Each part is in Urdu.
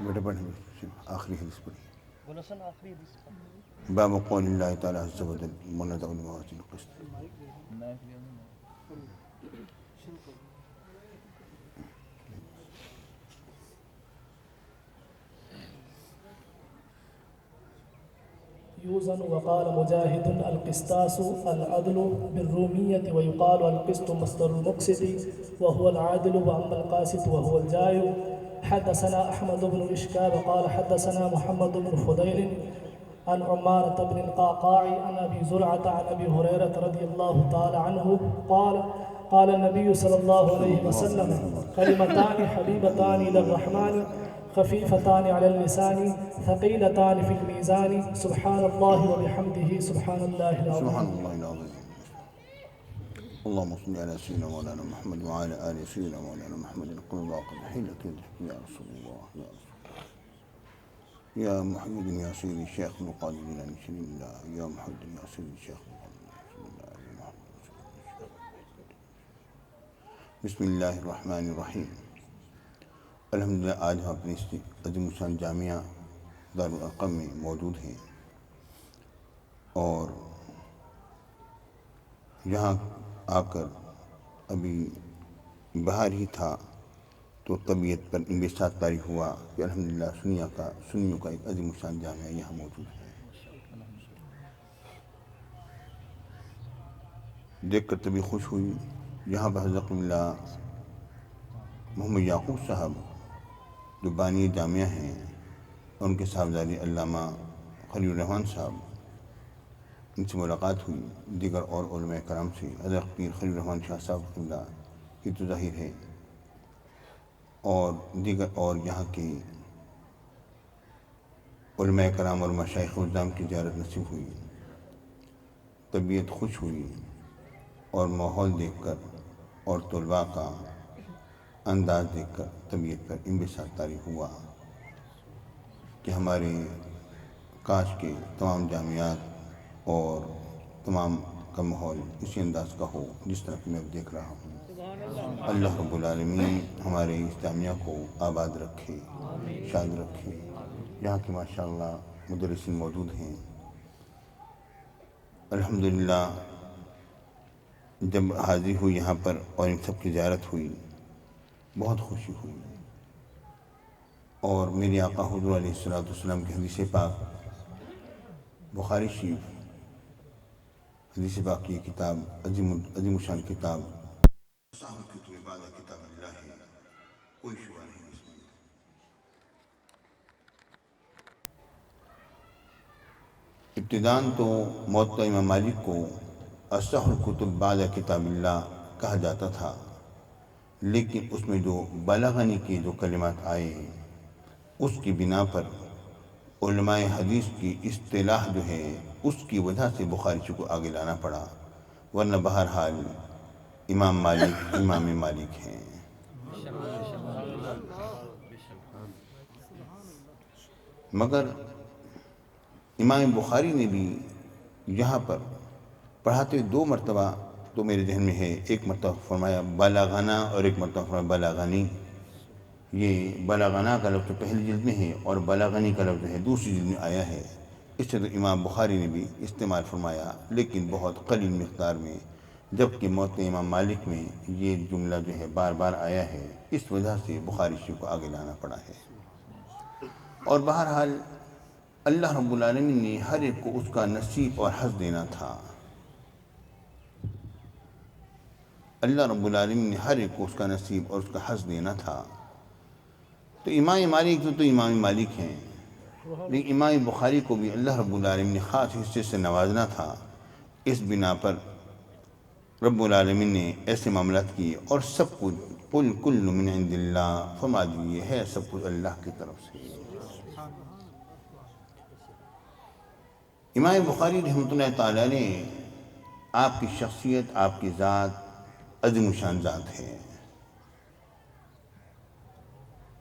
بیٹا پڑھیں آخری حدیث پڑھی باب قول اللہ تعالیٰ عز و جل وَنَضَعُ الْمَوَازِينَ الْقِسْطَ. يوزن وقال مجاهد القسطاس العدل بالرومية ويقال القسط مصدر المقسط وهو العادل وأما القاسط وهو الجائر. حدثنا أحمد بن إشكاب قال حدثنا محمد بن فضيل عن عمارة بن القعقاع عن أبي زرعة عن أبي هريرة رضي الله تعالى عنه قال النبي صلى الله عليه وسلم كلمتان حبيبتان إلى الرحمن خفيفتان على اللسان ثقيلتان في الميزان سبحان الله وبحمده سبحان الله العظيم. سبحان الله العظيم. اللهم صل على سيدنا مولانا محمد وعلى آل سيدنا مولانا محمد. قل الله بحيلك يا رسول الله يا رسول الله يا محمد يا سيدي الشيخ القادر الى شريك الله يا محمد يا سيدي الشيخ القادر الى بسم اللہ الرحمن الرحیم. الحمدللہ آج ہم اپنی اس عظیم الشان جامعہ دارالارقم میں موجود ہیں اور یہاں آ کر ابھی باہر ہی تھا تو طبیعت پر انبساط طاری ہوا کہ الحمدللہ سنیوں کا ایک عظیم الشان جامعہ یہاں موجود ہے. دیکھ کر طبیعت خوش ہوئی. یہاں پر حضرت اللہ محمد یعقوب صاحب جو بانی جامعہ ہیں ان کے صاحبزادے علامہ خلیل الرحمن صاحب ان سے ملاقات ہوئی. دیگر اور علماء کرام سے حضرت پیر خلیل الرحمن شاہ صاحب اللہ کی تو ظاہر ہے اور دیگر اور یہاں کے علماء کرام اور مشائخ الزام کی زیارت نصیب ہوئی. طبیعت خوش ہوئی اور ماحول دیکھ کر اور طلباء کا انداز دیکھ کر طبیعت پر انبساط طاری ہوا کہ ہمارے کاش کے تمام جامعات اور تمام کا ماحول اسی انداز کا ہو جس طرح میں اب دیکھ رہا ہوں. اللہ رب العالمین ہمارے اس جامعہ کو آباد رکھے شاد رکھے. یہاں کے ماشاءاللہ مدرسین موجود ہیں. الحمدللہ جب حاضری ہوئی یہاں پر اور ان سب کی زیارت ہوئی بہت خوشی ہوئی اور میرے آقا حضور علیہ السلام کی حدیث پاک بخاری شریف حدیث پاک کی کتاب عظیم الشان کتاب کتاب اللہ ہے. کوئی شبہ نہیں اس میں. ابتداءً تو موطا امام مالک کو اصح الکتب بعد کتاب اللہ کہا جاتا تھا لیکن اس میں جو بلغنی کے جو کلمات آئے اس کی بنا پر علماء حدیث کی اصطلاح جو ہے اس کی وجہ سے بخاری کو آگے لانا پڑا ورنہ بہرحال امام مالک ہیں. مگر امام بخاری نے بھی یہاں پر پڑھاتے دو مرتبہ تو میرے ذہن میں ہے. ایک مرتبہ فرمایا بلغنا اور ایک مرتبہ فرمایا بلغنی. یہ بلغنا کا لفظ پہلی جلد میں ہے اور بلغنی کا لفظ ہے دوسری جلد میں آیا ہے. اس سے تو امام بخاری نے بھی استعمال فرمایا لیکن بہت قلیل مقدار میں جبکہ موطا امام مالک میں یہ جملہ جو ہے بار بار آیا ہے. اس وجہ سے بخاری شریف کو آگے لانا پڑا ہے. اور بہرحال اللہ رب العالمین نے ہر ایک کو اس کا نصیب اور حظ دینا تھا. اللہ رب العالمین نے ہر ایک کو اس کا نصیب اور اس کا حظ دینا تھا. تو امام مالک تو امام مالک ہیں لیکن امام بخاری کو بھی اللہ رب العالمین نے خاص حصے سے نوازنا تھا. اس بنا پر رب العالمین نے ایسے معاملات کیے اور سب کچھ قل کل من عند اللہ فرما دیے ہے سب کچھ اللہ کی طرف سے. امام بخاری رحمۃ اللہ تعالیٰ نے آپ کی شخصیت آپ کی ذات عظیم الشان ذات ہے.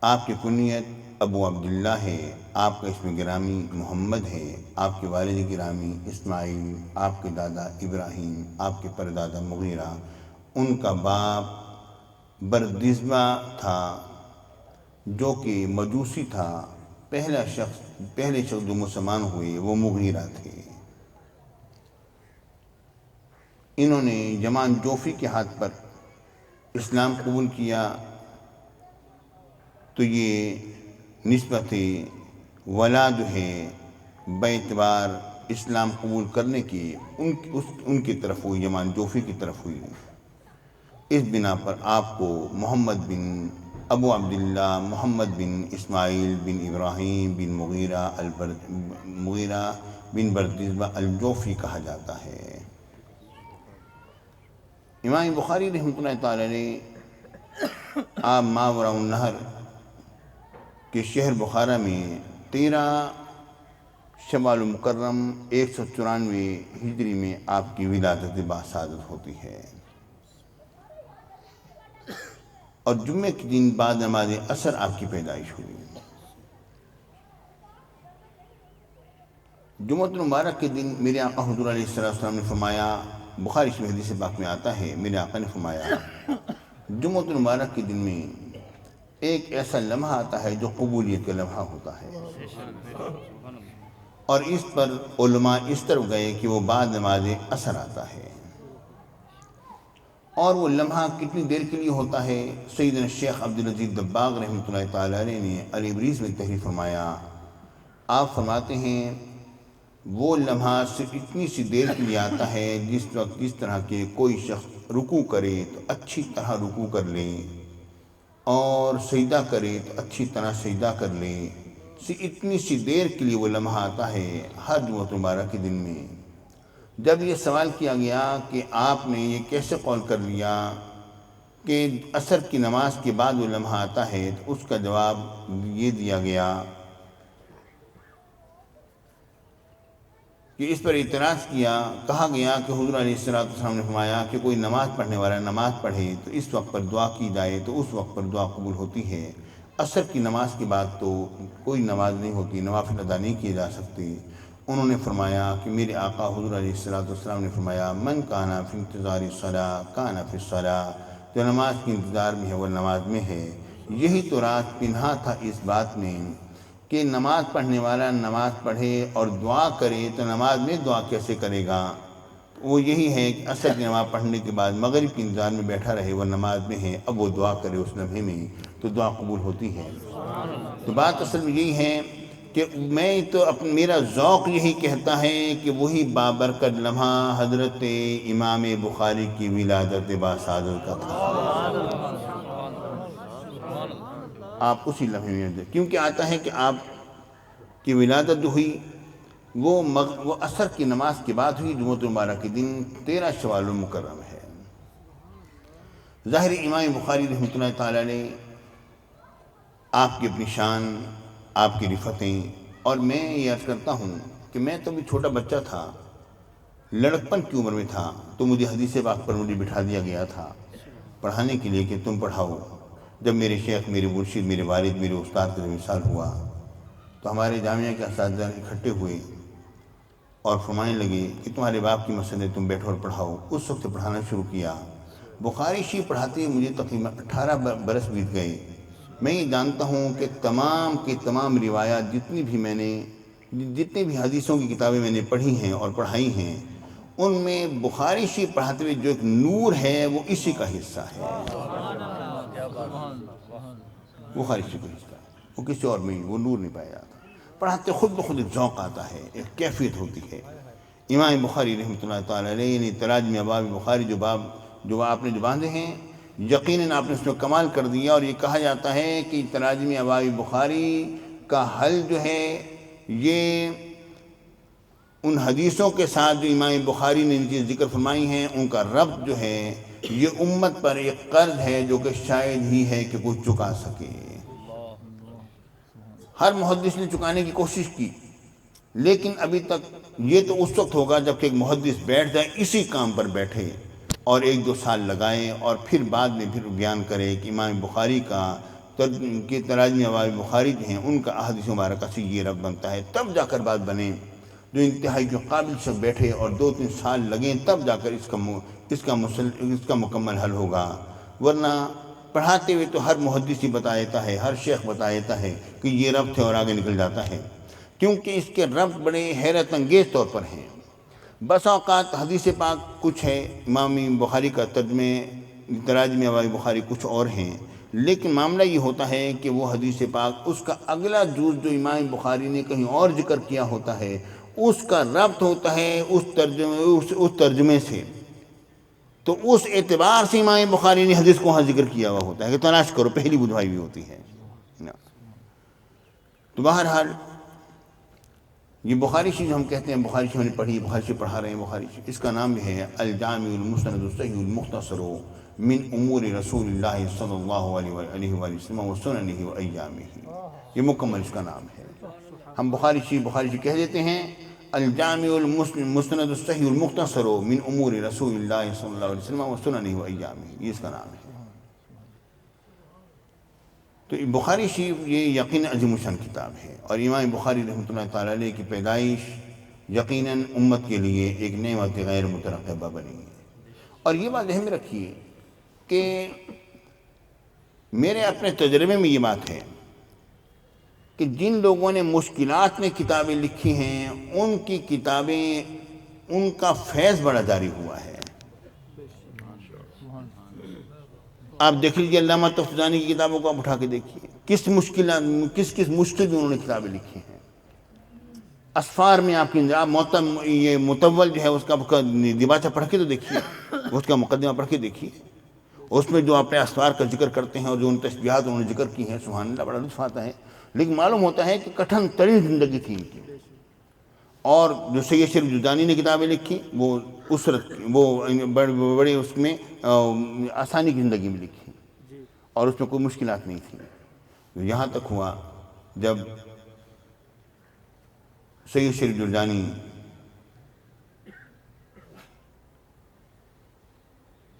آپ کی کنیت ابو عبداللہ ہے. آپ کا اسم گرامی محمد ہے. آپ کے والد گرامی اسماعیل. آپ کے دادا ابراہیم. آپ کے پردادا مغیرہ. ان کا باپ بردزبہ تھا جو کہ مجوسی تھا، پہلے شخص جو مسلمان ہوئے وہ مغیرہ تھے۔ انہوں نے جمان جوفی کے ہاتھ پر اسلام قبول کیا، تو یہ نسبت ولا جو ہے باعتبار اسلام قبول کرنے کی ان کی طرف ہوئی، جمان جوفی کی طرف ہوئی۔ اس بنا پر آپ کو محمد بن ابو عبداللہ محمد بن اسماعیل بن ابراہیم بن مغیرہ بن بردزبہ الجوفی کہا جاتا ہے۔ امام بخاری رحمۃ اللہ تعالی علیہ آپ ماوراء النہر کے شہر بخارا میں 13 شوال مکرم 194 ہجری میں آپ کی ولادت باسعادت ہوتی ہے، اور جمعے کے دن بعد نماز عصر آپ کی پیدائش ہوئی۔ جمعۃ المبارک کے دن میرے آقا حضور علیہ السلام نے فرمایا، بخاری شریف حدیث پاک میں آتا ہے، میرے آقا نے فرمایا جمعۃ المبارک کے دن میں ایک ایسا لمحہ آتا ہے جو قبولیت کا لمحہ ہوتا ہے، اور اس پر علماء اس طرف گئے کہ وہ بعد نماز عصر آتا ہے، اور وہ لمحہ کتنی دیر کے لیے ہوتا ہے۔ سیدنا شیخ عبدالعزیز دباغ رحمۃ اللہ تعالی علیہ نے الابریز میں تحریر فرمایا، آپ فرماتے ہیں وہ لمحہ صرف اتنی سی دیر کے لیے آتا ہے جس وقت جس طرح کے کوئی شخص رکوع کرے تو اچھی طرح رکوع کر لے، اور سجدہ کرے تو اچھی طرح سجدہ کر لے، اتنی سی دیر کے لیے وہ لمحہ آتا ہے ہر جمعۃ المبارک کے دن میں۔ جب یہ سوال کیا گیا کہ آپ نے یہ کیسے قول کر لیا کہ عصر کی نماز کے بعد وہ لمحہ آتا ہے، تو اس کا جواب یہ دیا گیا کہ اس پر اعتراض کہا گیا کہ حضور علیہ السلام نے فرمایا کہ کوئی نماز پڑھنے والا نماز پڑھے تو اس وقت پر دعا کی جائے تو اس وقت پر دعا قبول ہوتی ہے، عصر کی نماز کے بعد تو کوئی نماز نہیں ہوتی، نوافل ادا نہیں کیے جا سکتے۔ انہوں نے فرمایا کہ میرے آقا حضور علیہ السلام نے فرمایا من کان فی انتظار الصلاۃ کان فی الصلاۃ، جو نماز کے انتظار میں ہے وہ نماز میں ہے۔ یہی تو راز پنہا تھا اس بات میں کہ نماز پڑھنے والا نماز پڑھے اور دعا کرے تو نماز میں دعا کیسے کرے گا؟ وہ یہی ہے کہ عصر کی نماز پڑھنے کے بعد مغرب کے انتظار میں بیٹھا رہے، وہ نماز میں ہے، اب وہ دعا کرے اس لمحے میں تو دعا قبول ہوتی ہے۔ تو بات اصل میں یہی ہے کہ میرا ذوق یہی کہتا ہے کہ وہی بابرکت لمحہ حضرت امام بخاری کی ولادت باسعادت کا تھا۔ آپ اسی لمحے میں، کیونکہ آتا ہے کہ آپ کی ولادت جو ہوئی وہ عصر کی نماز کے بعد ہوئی، جمعۃ المبارک کے دن 13 شوال مکرم ہے۔ ظاہر امام بخاری رحمۃ اللہ تعالی علیہ آپ کی اپنی شان، آپ کی رفتیں، اور میں یہ عرض کرتا ہوں کہ میں تو بھی چھوٹا بچہ تھا، لڑکپن کی عمر میں تھا، تو مجھے حدیث پاک پر مجھے بٹھا دیا گیا تھا پڑھانے کے لیے کہ تم پڑھاؤ۔ جب میرے شیخ، میرے مرشد، میرے والد، میرے استاد کا وصال ہوا تو ہمارے جامعہ کے اساتذہ اکٹھے ہوئے اور فرمانے لگے کہ تمہارے باپ کی مسئلے تم بیٹھو اور پڑھاؤ۔ اس وقت سے پڑھانا شروع کیا۔ بخاری شریف پڑھاتے مجھے تقریباً 18 برس بیت گئے۔ میں یہ جانتا ہوں کہ تمام کی تمام روایات جتنی بھی حدیثوں کی کتابیں میں نے پڑھی ہیں اور پڑھائی ہیں، ان میں بخاری شریف پڑھاتے ہوئے جو ایک نور ہے وہ اسی کا حصہ ہے، بخاری شریف کا حصہ ہے، وہ کسی اور میں وہ نور نہیں پایا جاتا۔ پڑھاتے خود بخود ایک ذوق آتا ہے، ایک کیفیت ہوتی ہے۔ امام بخاری رحمۃ اللہ تعالی علیہ نے تراجم ابواب بخاری جو آپ نے جو باندھے ہیں، یقیناً آپ نے اس میں کمال کر دیا، اور یہ کہا جاتا ہے کہ تراجم ابواب بخاری کا حل جو ہے یہ ان حدیثوں کے ساتھ جو امام بخاری نے نیچے ذکر فرمائی ہیں ان کا ربط جو ہے یہ امت پر ایک قرض ہے جو کہ شاید ہی ہے کہ کوئی چکا سکے۔ ہر محدث نے چکانے کی کوشش کی، لیکن ابھی تک یہ تو اس وقت ہوگا جب کہ ایک محدث بیٹھ جائے، اسی کام پر بیٹھے اور 1-2 سال لگائے، اور پھر بعد میں پھر بیان کرے کہ امام بخاری کہ تراجم ابواب بخاری جو ہیں ان کا احادیث مبارکہ سے یہ رب بنتا ہے، تب جا کر بات بنے۔ جو انتہائی جو قابل شخص بیٹھے اور 2-3 سال لگیں تب جا کر اس کا مکمل حل ہوگا، ورنہ پڑھاتے ہوئے تو ہر محدث ہی بتا دیتا ہے، ہر شیخ بتا دیتا ہے کہ یہ ربط ہے اور آگے نکل جاتا ہے، کیونکہ اس کے ربط بڑے حیرت انگیز طور پر ہیں۔ بس اوقات حدیث پاک کچھ ہے، امام بخاری کا تراجم امام بخاری کچھ اور ہیں، لیکن معاملہ یہ ہوتا ہے کہ وہ حدیث پاک اس کا اگلا جز جو امام بخاری نے کہیں اور ذکر کیا ہوتا ہے اس کا ربط ہوتا ہے اس ترجمے سے، تو اس اعتبار سے امام بخاری نے حدیث کو وہاں ذکر کیا ہوا ہوتا ہے کہ تلاش کرو، پہلی بدھائی بھی ہوتی ہے۔ تو بہرحال یہ بخاری شریف ہم کہتے ہیں، بخاری شریف ہم نے پڑھی، بخاری شریف پڑھا رہے ہیں، بخاری شریف اس کا نام ہے الجامع المسند الصحیح المختصر من امور رسول اللہ صلی اللہ علیہ وآلہ وسلم وسننہ وایامہ، یہ مکمل اس کا نام ہے۔ ہم بخاری شریف کہہ دیتے ہیں الجامع المسند الصحیح المختصر من امور رسول اللہ صلی اللہ علیہ وسلم وسننہ وایامہ، یہ اس کا نام ہے۔ تو بخاری شریف یہ یقین عظیم الشان کتاب ہے، اور امام بخاری رحمۃ اللہ تعالیٰ علیہ کی پیدائش یقیناً امت کے لیے ایک نعمت غیر مترقبہ بنی ہے۔ اور یہ بات ذہن میں رکھیے کہ میرے اپنے تجربے میں یہ بات ہے کہ جن لوگوں نے مشکلات میں کتابیں لکھی ہیں ان کی کتابیں، ان کا فیض بڑا جاری ہوا ہے۔ آپ دیکھ لیجیے علامہ تفتزانی کی کتابوں کو آپ اٹھا کے دیکھیے، کس مشکل میں انہوں نے کتابیں لکھی ہیں۔ اسفار میں آپ یہ متول جو ہے اس کا دیباچہ پڑھ کے تو دیکھیے، اس کا مقدمہ پڑھ کے دیکھیے، اس میں جو اپنے اسفار کا ذکر کرتے ہیں اور جو ان تشبیہات انہوں نے ذکر کی ہیں، سبحان اللہ، بڑا لطف آتا ہے۔ لیکن معلوم ہوتا ہے کہ کٹھن ترین زندگی تھی ان کی۔ اور جو سید شریف جرجانی نے کتابیں لکھی وہ بڑے اس میں آسانی کی زندگی میں لکھی، اور اس میں کوئی مشکلات نہیں تھی۔ یہاں تک ہوا جب سید شریف جرجانی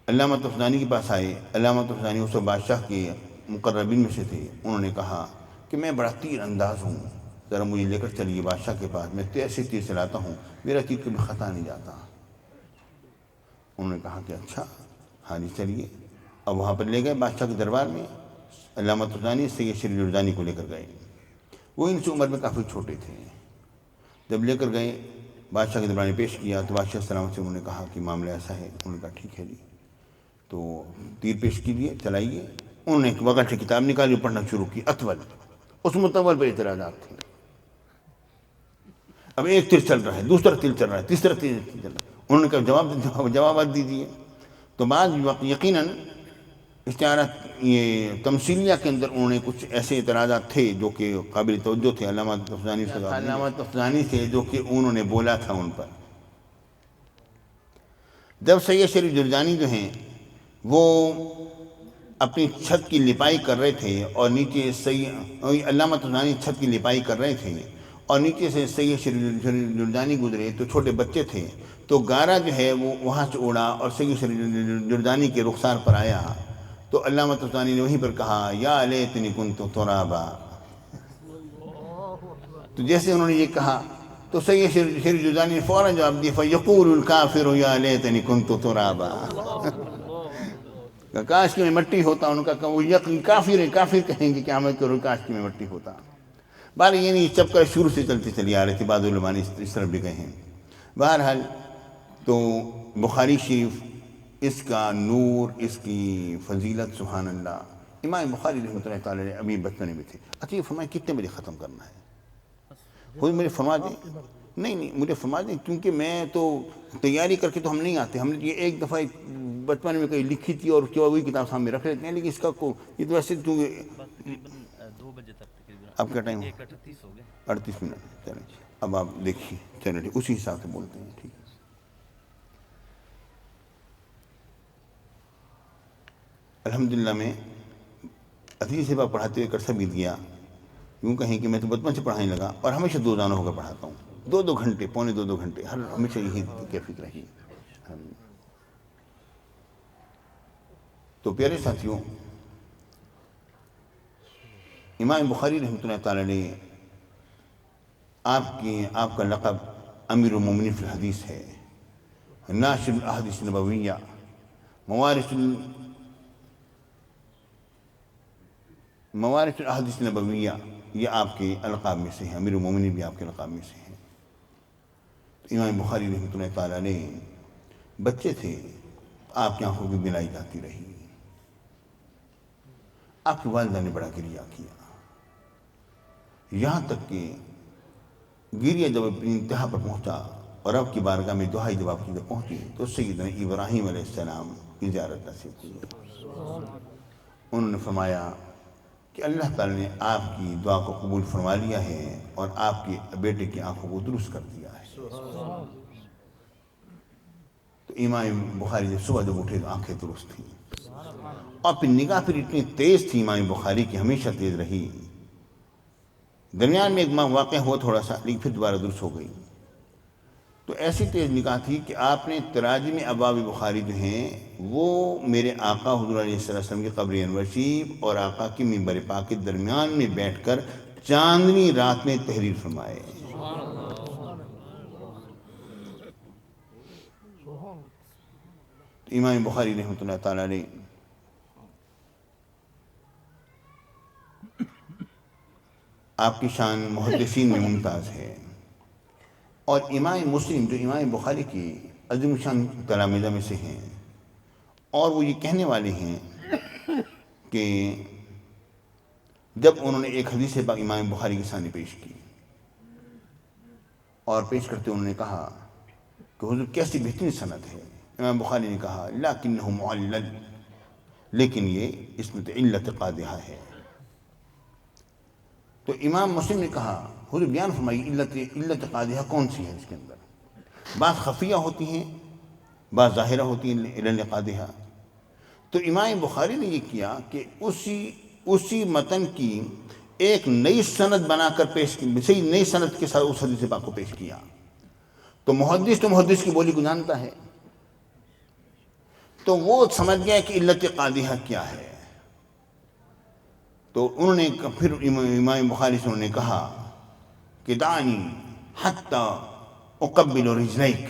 علامہ تفتزانی کے پاس آئے، علامہ تفتزانی اس بادشاہ کے مقربین میں سے تھے، انہوں نے کہا کہ میں بڑا تیر انداز ہوں، ذرا مجھے لے کر چلیے بادشاہ کے پاس، میں ایسے تیر چلاتا ہوں میرا تیر کبھی خطا نہیں جاتا۔ انہوں نے کہا کہ اچھا، ہاں جی چلیے۔ اب وہاں پر لے گئے بادشاہ کے دربار میں، علامہ تفتزانی سید شریف جرجانی کو لے کر گئے۔ وہ ان سے عمر میں کافی چھوٹے تھے۔ جب لے کر گئے بادشاہ کے دربار میں پیش کیا تو بادشاہ سلامت سے انہوں نے کہا کہ معاملہ ایسا ہے۔ انہوں نے کہا ٹھیک ہے جی، تو تیر پیش کیجیے، چلائیے۔ انہوں نے بغل سے کتاب نکالی، پڑھنا شروع کی اطول، اس متول پر اعتراضات تھے۔ اب ایک تیر چل رہا ہے، دوسرا تیر چل رہا ہے، تیسرا تیر چل رہا ہے۔ انہوں نے کہا جوابات دیجیے۔ تو بعض وقت یقیناً اشتہارات یہ تمثیلیہ کے اندر انہوں نے کچھ ایسے اعتراضات تھے جو کہ قابل توجہ تھے علامہ تفتزانی سے جو کہ انہوں نے بولا تھا ان پر۔ جب سید شریف جرجانی جو ہیں وہ اپنی چھت کی لپائی کر رہے تھے اور نیچے علامہ تفتزانی چھت کی لپائی کر رہے تھے اور نیچے سے سید شریف جرجانی گزرے تو چھوٹے بچے تھے، تو گارا جو ہے وہ وہاں سے اڑا اور سید شریف جرجانی کے رخسار پر آیا، تو علامہ تفتزانی نے وہیں پر کہا یا لیتنی کنت ترابا۔ تو جیسے انہوں نے یہ کہا تو سید شریف جرجانی نے فوراً جواب دیا فیقول الکافر یا لیتنی کنت ترابا، کاش کہ میں مٹی ہوتا۔ ان کا وہ یقین کافر کہیں گے کہ ہمیں کرو کاش کہ میں مٹی ہوتا۔ بہر یہ نہیں چپ کر شروع سے چلتی چلی آ رہی تھی، بعض علماء نے اس طرف بھی گئے ہیں۔ بہرحال تو بخاری شریف، اس کا نور، اس کی فضیلت، سبحان اللہ۔ امام بخاری رحمۃ اللہ تعالیٰ علیہ ابھی بچپنے میں تھے۔ اچھا یہ فرمائیں کتنے بجے ختم کرنا ہے؟ خود مجھے فرما دیں۔ نہیں مجھے فرما دیں، کیونکہ میں تو تیاری کر کے تو ہم نہیں آتے۔ ہم نے یہ ایک دفعہ بچپن میں کہیں لکھی تھی اور کیا وہی کتاب سامنے رکھ لیتے ہیں، لیکن اس کا یہ تو ویسے 2 بجے تک تقریباً آپ کا ٹائم 1:38 ہو گئے، 38 منٹ۔ چلیں اب آپ دیکھیے، چلیں ٹھیک، اسی حساب سے بولتے ہیں، ٹھیک ہے۔ الحمدللہ میں عزیز سے بات پڑھاتے ہوئے عرصہ بیت گیا، یوں کہیں کہ میں تو بچپن سے پڑھانے لگا اور ہمیشہ 2 ہو کر پڑھاتا ہوں، 2 گھنٹے، پونے 2 گھنٹے، ہمیشہ یہی کیفیت رہی۔ تو پیارے ساتھیوں، امام بخاری رحمۃ اللہ تعالیٰ نے آپ کا لقب امیر المومنین فی الحدیث ہے، ناشر الاحادیث النبویہ، موارث موارث الاحادیث نبویہ یہ آپ کے القاب میں سے ہیں، امیر المومنین بھی آپ کے القاب میں سے ہیں۔ تو امام بخاری رحمۃ اللہ تعالیٰ علیہ بچے تھے، آپ کی آنکھوں کی بینائی جاتی رہی، آپ کی والدہ نے بڑا گریہ کیا، یہاں تک کہ گریہ جب اپنی انتہا پر پہنچا اور رب کی بارگاہ میں دعائی جب آپ کی جب پہنچی تو سیدنا ابراہیم علیہ السلام کی زیارت نصیب کی۔ انہوں نے فرمایا کہ اللہ تعالیٰ نے آپ کی دعا کو قبول فرما لیا ہے اور آپ کے بیٹے کی آنکھوں کو درست کر دیا ہے۔ تو امام بخاری جب صبح جب اٹھے تو آنکھیں درست تھیں، اور پھر نگاہ پھر اتنی تیز تھی امام بخاری کی، ہمیشہ تیز رہی۔ درمیان میں ایک واقعہ ہوا تھوڑا سا، لیکن پھر دوبارہ درست ہو گئی۔ تو ایسی تیز نگاہ تھی کہ آپ نے تراجم ابواب بخاری جو ہیں وہ میرے آقا حضور علیہ السلام کی قبر انور شریف اور آقا کی منبر پاک کے درمیان میں بیٹھ کر چاندنی رات میں تحریر فرمائے۔ تو امام بخاری رحمۃ اللہ تعالیٰ علیہ آپ کی شان محدثین میں ممتاز ہے، اور امام مسلم جو امام بخاری کی عظیم شان تلامذہ میں سے ہیں، اور وہ یہ کہنے والے ہیں کہ جب انہوں نے ایک حدیث پاک امام بخاری کے سامنے پیش کی اور پیش کرتے انہوں نے کہا کہ حضور کیسی بہترین سند ہے، امام بخاری نے کہا لیکنہ معلل، لیکن یہ اس میں علت قادحہ ہے۔ تو امام مسلم نے کہا حضور بیان فرمائی علت قادحہ کون سی ہے اس کے اندر؟ بعض خفیہ ہوتی ہیں، بعض ظاہرہ ہوتی ہیں علت قادحہ۔ تو امام بخاری نے یہ کیا کہ اسی متن کی ایک نئی سند بنا کر پیش کی، صحیح نئی سند کے ساتھ اس حدیث پاک کو پیش کیا۔ تو محدث کی بولی کو جانتا ہے، تو وہ سمجھ گیا کہ علت قادحہ کیا ہے۔ تو انہوں نے پھر امام بخاری سے انہوں نے کہا کہ دانی حتی اقبل رجلیک،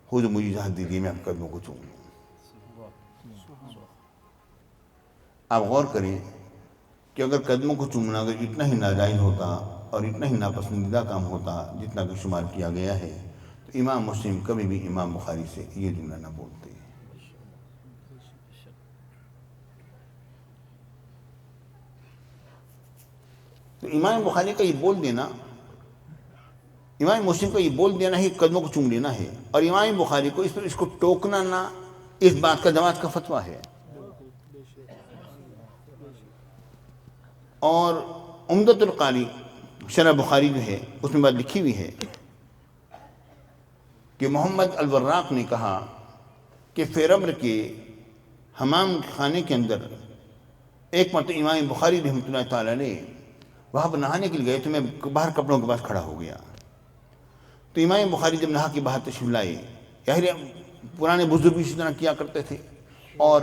حضور مجھے اجازت دیجیے میں آپ کے قدموں کو چوموں۔ آپ غور کریں کہ اگر قدموں کو چومنا اگر اتنا ہی ناجائز ہوتا اور اتنا ہی ناپسندیدہ کام ہوتا جتنا کہ شمار کیا گیا ہے تو امام مسلم کبھی بھی امام بخاری سے یہ جملہ نہ بولتے۔ تو امام بخاری کا یہ بول دینا، امام مسلم کا یہ بول دینا ہے قدموں کو چوم لینا ہے، اور امام بخاری کو اس کو ٹوکنا نہ، اس بات کا جماعت کا فتویٰ ہے۔ اور عمدۃ القاری شرح بخاری جو ہے اس میں بات لکھی ہوئی ہے کہ محمد الوراق نے کہا کہ فیرمر کے حمام خانے کے اندر ایک مرتبہ امام بخاری رحمۃ اللہ تعالیٰ علیہ وہاں پر نہانے کے لیے گئے تو میں باہر کپڑوں کے پاس کھڑا ہو گیا۔ تو امام بخاری جب نہا کے باہر تشریف لائے، ظاہر پرانے بزرگ بھی اسی طرح کیا کرتے تھے، اور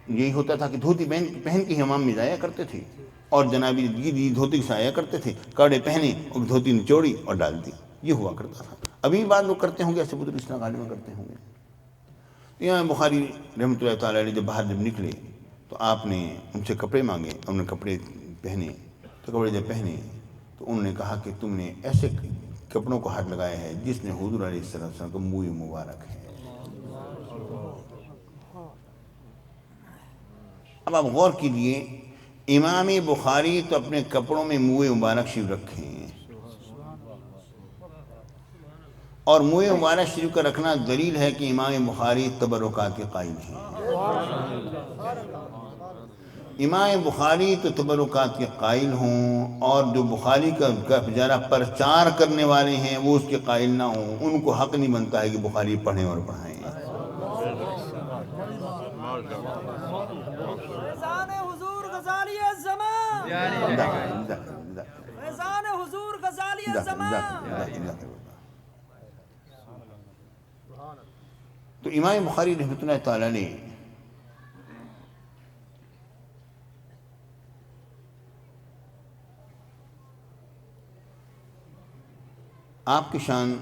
یہی ہوتا تھا کہ دھوتی پہن کے حمام میں جایا کرتے تھے، اور جنابی دھوتی سے آیا کرتے تھے، کپڑے پہنے اور دھوتی نچوڑی اور ڈال دی، یہ ہوا کرتا تھا۔ ابھی بعض لوگ کرتے ہوں گے، ایسے بزرگ اس طرح غالباً کرتے ہوں گے۔ تو امام بخاری رحمۃ اللہ تعالیٰ علیہ جب باہر جب نکلے تو آپ نے ان سے کپڑے مانگے، انہوں نے کپڑے پہنے، تو کپڑے جب پہنے تو انہوں نے کہا کہ تم نے ایسے کپڑوں کو ہاتھ لگایا ہے جس نے حضور علیہ السلام کا منہ مبارک ہے۔ اب آپ غور کیجئے، امام بخاری تو اپنے کپڑوں میں منہ مبارک شریف رکھے ہیں، اور منہ مبارک شریف کا رکھنا دلیل ہے کہ امام بخاری تبرکات کے قائل ہیں۔ امام بخاری تو تبرکات کے قائل ہوں، اور جو بخاری کا جرا پرچار کرنے والے ہیں وہ اس کے قائل نہ ہوں، ان کو حق نہیں بنتا ہے کہ بخاری پڑھیں اور پڑھائیں۔ فیضان حضور غزالی الزمان، فیضان حضور غزالی الزمان۔ تو امام بخاری رحمۃ اللہ تعالیٰ نے آپ کی شان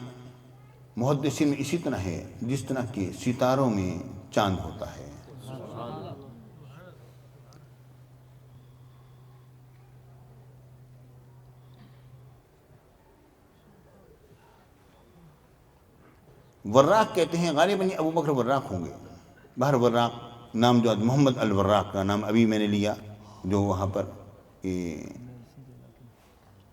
محدثین میں اسی طرح ہے جس طرح کہ ستاروں میں چاند ہوتا ہے۔ وراق کہتے ہیں، غالباً یہ ابو بکر وراق ہوں گے. باہر وراق نام جو محمد الوراق کا نام ابھی میں نے لیا، جو وہاں پر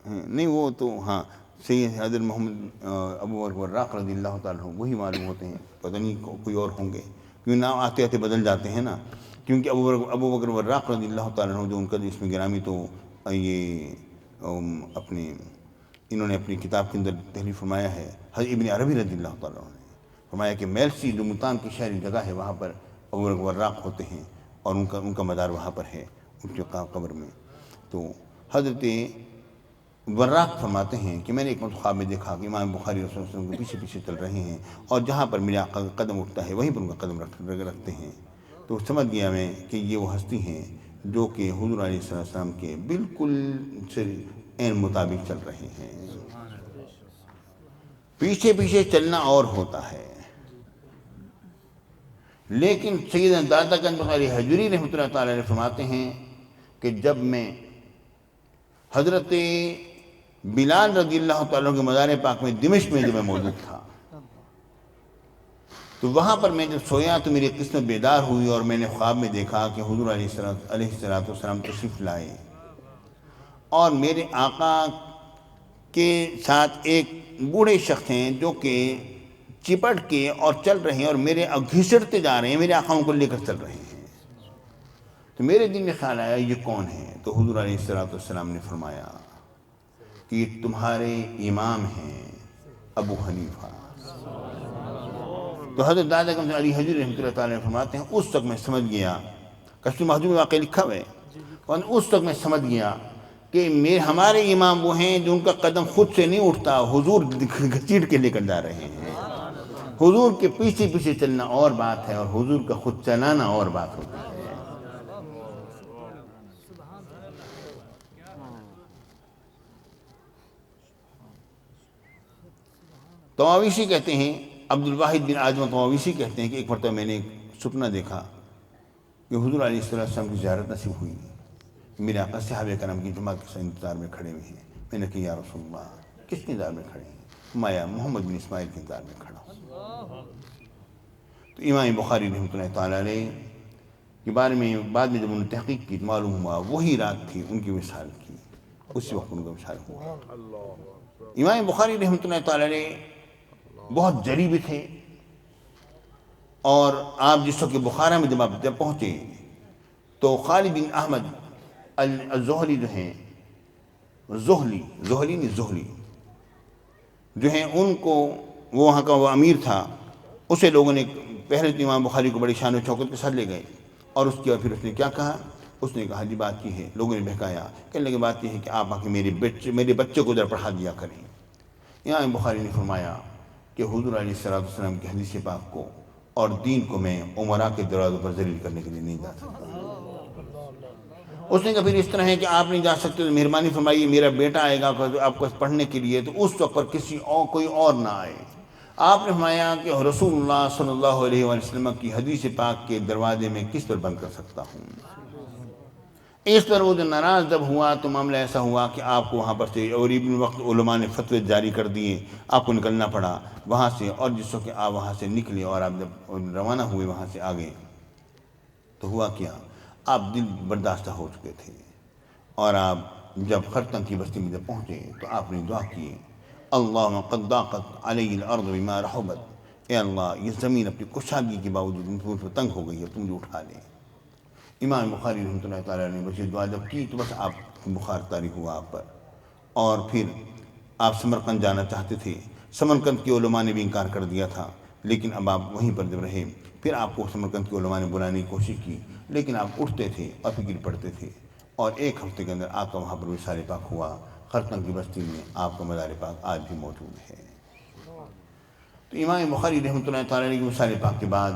نہیں وہ تو ہاں سید حضرت محمد ابو بکر وراق رضی اللہ تعالیٰ عنہ وہی معلوم ہوتے ہیں، پتہ نہیں کوئی اور ہوں گے، کیونکہ نام آتے آتے بدل جاتے ہیں نا. کیونکہ ابو بکر وراق رضی اللہ تعالیٰ عنہ جو ان کا اس میں گرامی، تو یہ اپنے انہوں نے اپنی کتاب کے اندر تحریر فرمایا ہے. حضرت ابن عربی رضی اللہ تعالیٰ عنہ نے فرمایا کہ میلسی جو ملتان کی شہری جگہ ہے وہاں پر ابو بکر وراق ہوتے ہیں، اور ان کا مدار وہاں پر ہے ان کی قبر میں. تو حضرت وراق فرماتے ہیں کہ میں نے ایک مرتبہ خواب میں دیکھا کہ امام بخاری رسول اللہ علیہ وسلم کے پیچھے پیچھے چل رہے ہیں، اور جہاں پر میرا آقا کا قدم اٹھتا ہے وہیں پر ان کا قدم رکھتے ہیں. تو سمجھ گیا میں کہ یہ وہ ہستی ہیں جو کہ حضور علیہ السلام کے بالکل عین مطابق چل رہے ہیں. پیچھے پیچھے چلنا اور ہوتا ہے، لیکن سیدنا داتا گنج بخاری حجوری رحمۃ اللہ تعالیٰ علیہ فرماتے ہیں کہ جب میں حضرت بلال رضی اللہ تعالیٰ کے مزار پاک میں دمشق میں جب میں موجود تھا، تو وہاں پر میں جب سویا تو میری قسمت بیدار ہوئی، اور میں نے خواب میں دیکھا کہ حضور علیہ السلام تشریف لائے، اور میرے آقا کے ساتھ ایک بوڑھے شخص ہیں جو کہ چپٹ کے اور چل رہے ہیں، اور میرے گھسٹتے جا رہے ہیں، میرے آقا کو لے کر چل رہے ہیں. تو میرے دل میں خیال آیا یہ کون ہے؟ تو حضور علیہ السلام نے فرمایا کہ یہ تمہارے امام ہیں ابو حنیفہ. تو حضرت دادا گنج علی حجوری رحمۃ اللہ تعالیٰ فرماتے ہیں اس وقت میں سمجھ گیا، کشف المحجوب میں واقعہ لکھا ہوا ہے، اور اس وقت میں سمجھ گیا کہ ہمارے امام وہ ہیں جو ان کا قدم خود سے نہیں اٹھتا، حضور گھسیٹ کے لے کر جا رہے ہیں. حضور کے پیچھے پیچھے چلنا اور بات ہے، اور حضور کا خود چلانا اور بات ہوتی ہے. طواویسی کہتے ہیں، عبد الواحد بن اعظم طواویسی کہتے ہیں کہ ایک مرتبہ میں نے ایک سپنا دیکھا کہ حضور علیہ السلام کی زیارت نصیب ہوئی. میرے آقا صحابہ کرام کی جماعت کے ساتھ انتظار میں کھڑے ہوئے ہیں. میں نے کہا یا رسول اللہ کس کے انتظار میں کھڑے ہیں؟ مایا محمد بن اسماعیل کے انتظار میں کھڑا ہوں. تو امام بخاری رحمۃ اللہ تعالیٰ علیہ کے بارے میں بعد میں جب انہوں نے تحقیق کی تو معلوم ہوا وہی رات تھی ان کی وصال کی، اسی وقت ان کا وصال ہوا. امام بخاری رحمۃ اللہ تعالیٰ علیہ بہت جری بھی تھے، اور آپ جس وقت بخارا میں جب پہنچے تو خالد بن احمد الزہلی جو ہیں، زہلی جو ہیں، ان کو وہ وہاں کا وہ امیر تھا، اسے لوگوں نے پہلے تو امام بخاری کو بڑی شان و شوکت کے ساتھ لے گئے، اور اس کے بعد پھر اس نے کیا کہا؟ اس نے کہا جی بات یہ ہے، لوگوں نے بہکایا، کہنے لگے بات یہ ہے کہ آپ آ کے میرے بچے کو ادھر پڑھا دیا کریں. امام بخاری نے فرمایا کہ حضور علیہ السلام کی حدیث پاک کو اور دین کو میں عمراء کے دروازوں پر ذلیل کرنے کے لیے نہیں جا سکتا. اس نے کہا پھر اس طرح ہے کہ آپ نہیں جا سکتے تو مہربانی فرمائیے میرا بیٹا آئے گا آپ کو پڑھنے کے لیے، تو اس وقت پر کوئی اور نہ آئے. آپ نے فرمایا کہ رسول اللہ صلی اللہ علیہ وسلم کی حدیث پاک کے دروازے میں کس پر بند کر سکتا ہوں. اس پر وہ جو ناراض جب ہوا تو معاملہ ایسا ہوا کہ آپ کو وہاں پر سے، اور ابن وقت علماء نے فتوے جاری کر دیے، آپ کو نکلنا پڑا وہاں سے. اور جس وقت آپ وہاں سے نکلے اور آپ جب روانہ ہوئے وہاں سے آگے، تو ہوا کیا؟ آپ دل برداشتہ ہو چکے تھے، اور آپ جب خرطن کی بستی میں جب پہنچے تو آپ نے دعا کی، اللہم قد ضاقت علی الارض بما رحبت، اے اللہ یہ زمین اپنی کشادگی کے باوجود مجھ پر تنگ ہو گئی ہے، تم مجھے اٹھا لے. امام بخاری رحمۃ اللہ تعالیٰ نے بس یہ دعا جب کی تو بس آپ بخار طاری ہوا آپ پر. اور پھر آپ سمرقند جانا چاہتے تھے، سمرقند کے علماء نے بھی انکار کر دیا تھا، لیکن اب آپ وہیں پر جب رہے، پھر آپ کو سمرقند کے علماء نے بلانے کی کوشش کی، لیکن آپ اٹھتے تھے اور فکر پڑتے تھے، اور ایک ہفتے کے اندر آپ کا وہاں پر وصال پاک ہوا. خرطن کی بستی میں آپ کا مزار پاک آج بھی موجود ہے. تو امام بخاری رحمۃ اللہ تعالیٰ علیہ کے وصال پاک کے بعد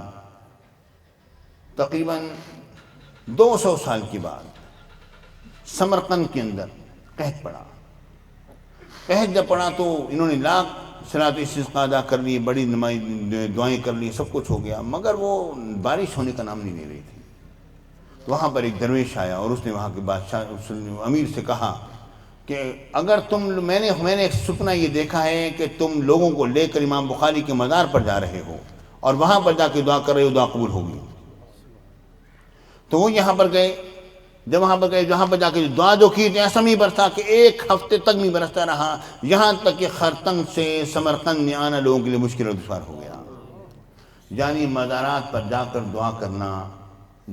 تقریباً 200 سال کے بعد سمرقند کے اندر قحط پڑا. قحط جب پڑا تو انہوں نے لاکھ صلاۃ استسقاء ادا کر لی، بڑی دعائیں کر لی، سب کچھ ہو گیا، مگر وہ بارش ہونے کا نام نہیں لے رہی تھی. تو وہاں پر ایک درویش آیا اور اس نے وہاں کے بادشاہ امیر سے کہا کہ اگر میں نے ایک سپنا یہ دیکھا ہے کہ تم لوگوں کو لے کر امام بخاری کے مزار پر جا رہے ہو اور وہاں پر جا کے دعا کر رہے ہو، دعا قبول ہوگی۔ تو وہ یہاں پر گئے، جب وہاں پر گئے جہاں پر جا کے دعا جو کی تو ایسا نہیں برسا کہ ایک ہفتے تک نہیں برستا رہا، یہاں تک کہ خرطنگ سے سمرقند میں آنا لوگوں کے لیے مشکل اور دشوار ہو گیا۔ یعنی مزارات پر جا کر دعا کرنا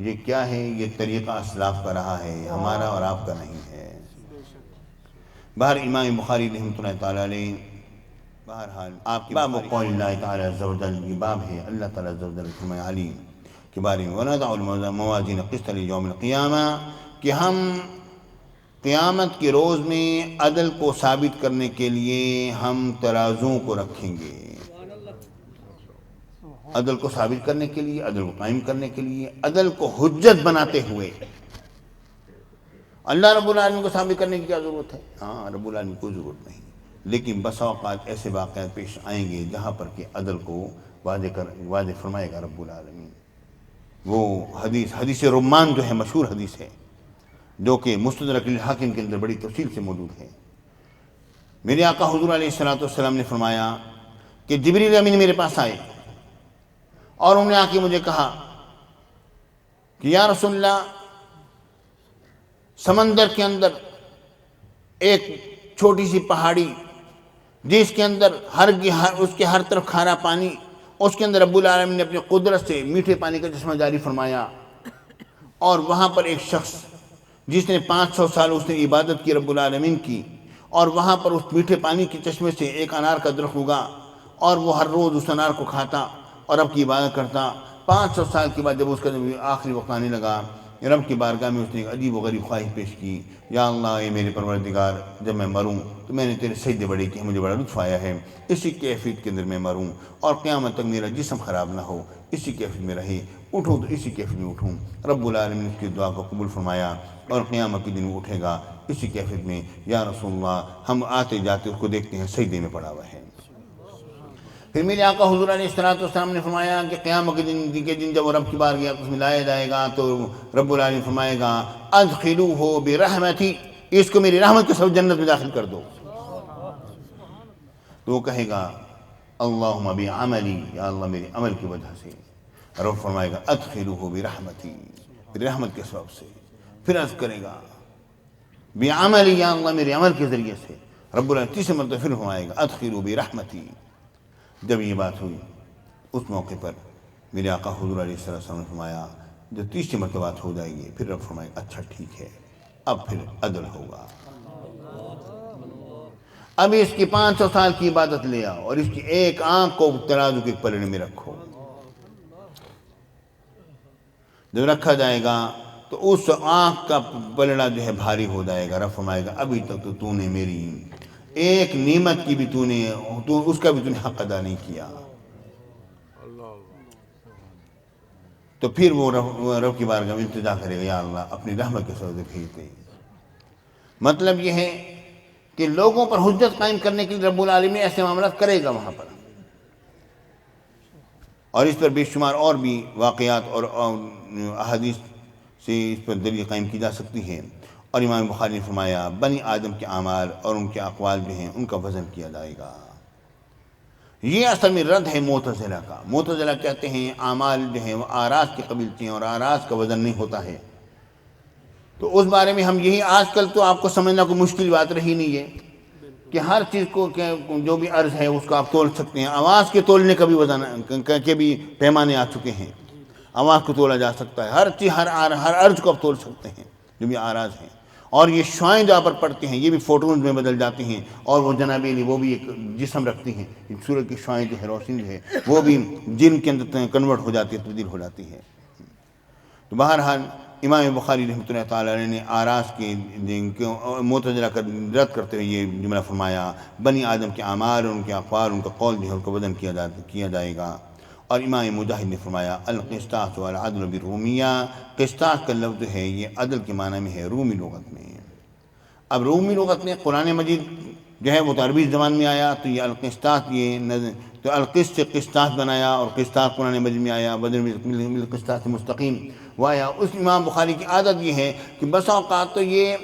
یہ کیا ہے؟ یہ طریقہ اسلاف کا رہا ہے، ہمارا اور آپ کا نہیں ہے۔ بہر امام بخاری رحمۃ اللہ تعالیٰ علیہ، بہرحال آپ کی باب قول اللہ تعالیٰ عز و جل، یہ باب ہے اللہ تعالیٰ عز و جل فرمائے علی کے بارے میں، وَنَضَعُ الْمَوَازِينَ الْقِسْطَ لِيَوْمِ الْقِيَامَةِ، کہ ہم قیامت کے روز میں عدل کو ثابت کرنے کے لیے ہم ترازوں کو رکھیں گے، عدل کو ثابت کرنے کے لیے، عدل کو قائم کرنے کے لیے، عدل کو حجت بناتے ہوئے۔ اللہ رب العالمین کو ثابت کرنے کی کیا ضرورت ہے؟ ہاں، رب العالمین کو ضرورت نہیں، لیکن بسا اوقات ایسے واقعات پیش آئیں گے جہاں پر کہ عدل کو واضح فرمائے گا رب العالمین۔ وہ حدیث رمان جو ہے، مشہور حدیث ہے، جو کہ مستدرک الحاکم کے اندر بڑی تفصیل سے موجود ہے۔ میرے آقا حضور علیہ السلام نے فرمایا کہ جبریل امین میرے پاس آئے اور انہوں نے آ کے مجھے کہا کہ یا رسول اللہ، سمندر کے اندر ایک چھوٹی سی پہاڑی جس کے اندر اس کے ہر طرف کھارا پانی، اس کے اندر رب العالمین نے اپنی قدرت سے میٹھے پانی کا چشمہ جاری فرمایا، اور وہاں پر ایک شخص جس نے 500 سال اس نے عبادت کی رب العالمین کی، اور وہاں پر اس میٹھے پانی کے چشمے سے ایک انار کا درخت اگا اور وہ ہر روز اس انار کو کھاتا اور رب کی عبادت کرتا۔ 500 سال کے بعد جب اس کا آخری وقت آنے لگا، رب کی بارگاہ میں اس نے ایک عجیب و غریب خواہش پیش کی، یا اللہ اے میرے پروردگار، جب میں مروں تو میں نے تیرے سجدے بڑے کیے، مجھے بڑا لطف آیا ہے، اسی کیفیت کے اندر میں مروں اور قیامت تک میرا جسم خراب نہ ہو، اسی کیفیت میں رہے، اٹھوں تو اسی کیفیت میں اٹھوں۔ رب العالمین نے اس کی دعا کو قبول فرمایا اور قیامت کے دن وہ اٹھے گا اسی کیفیت میں، یا رسول اللہ، ہم آتے جاتے اس کو دیکھتے ہیں سجدے میں پڑا ہوا ہے۔ پھر میرے آقا حضور علیہ السلام نے فرمایا کہ قیامت کے دن جب وہ رب کی بارگاہ میں لایا جائے گا تو رب العالمین فرمائے گا ادخلوہ برحمتی، اس کو میری رحمت کے سبب جنت میں داخل کر دو۔ تو وہ کہے گا اللہم بعملی، یا اللہ میرے عمل کی وجہ سے۔ رب فرمائے گا ادخلوہ برحمتی، میری رحمت کے سبب سے۔ پھر عرض کرے گا بعملی، یا اللہ میرے عمل کے ذریعے سے۔ رب العالمین تیسرے مرتبہ پھر فرمائے گا ادخلوہ برحمتی۔ جب یہ بات ہوئی اس موقع پر میرے آقا حضور علیہ السلام نے فرمایا، جو تیسری مرتبہ بات ہو جائے گی پھر رب فرمائے گا اچھا ٹھیک ہے، اب پھر عدل ہوگا، اب اس کی 500 سال کی عبادت لے آؤ اور اس کی ایک آنکھ کو ترازو کے پلڑے میں رکھو۔ جب رکھا جائے گا تو اس آنکھ کا پلڑا جو ہے بھاری ہو جائے گا۔ رب فرمائے گا ابھی تک تو نے میری ایک نعمت کی بھی اس کا بھی تو نے حق ادا نہیں کیا۔ تو پھر وہ رب کی بارگاہ میں التجا کرے گا، یا اللہ اپنی رحمت کے سبب بھیج دے۔ مطلب یہ ہے کہ لوگوں پر حجت قائم کرنے کے لیے رب العالمین ایسے معاملات کرے گا وہاں پر، اور اس پر بے شمار اور بھی واقعات اور احادیث سے اس پر دلیل قائم کی جا سکتی ہے۔ اور امام بخاری نے فرمایا بنی آدم کے اعمال اور ان کے اقوال جو ہیں ان کا وزن کیا جائے گا۔ یہ اصل میں رد ہے معتزلہ کا۔ معتزلہ کہتے ہیں اعمال جو ہیں وہ آراز کے قبیل ہیں اور آراز کا وزن نہیں ہوتا ہے۔ تو اس بارے میں ہم یہی آج کل تو آپ کو سمجھنا کوئی مشکل بات رہی نہیں ہے کہ ہر چیز کو جو بھی عرض ہے اس کو آپ تول سکتے ہیں۔ آواز کے تولنے کا بھی وزن کے بھی پیمانے آ چکے ہیں، آواز کو تولا جا سکتا ہے، ہر چیز ہر عرض کو آپ تول سکتے ہیں جو بھی آراز ہیں۔ اور یہ شعائیں جو آپ پر پڑتے ہیں یہ بھی فوٹونز میں بدل جاتی ہیں، اور وہ جناب علی وہ بھی ایک جسم رکھتی ہیں، سورج کی شعائیں جو ہے روشنی جو ہے وہ بھی جن کے اندر کنورٹ ہو جاتی ہے، تبدیل ہو جاتی ہے۔ تو بہرحال امام بخاری رحمۃ اللہ تعالیٰ علیہ نے آراز کے معتزلہ کا رد کرتے ہوئے یہ جملہ فرمایا بنی آدم کے اعمال اور ان کے اقوال ان کا قول جو ہے ان کا وزن کیا جائے گا۔ اور امام مجاہد نے فرمایا القسطاس والعدل بالرومیہ، قسطاس کا لفظ ہے یہ عدل کے معنی میں ہے رومی لغت میں۔ اب رومی لغت میں قرآن مجید جو ہے وہ تو عربی زبان میں آیا، تو یہ القسطاس تو القسط سے قسطاس بنایا، اور قسطاس قرآن مجید میں آیا بدر من القسطاس مستقیم وہ آیا۔ اس امام بخاری کی عادت یہ ہے کہ بسا اوقات تو یہ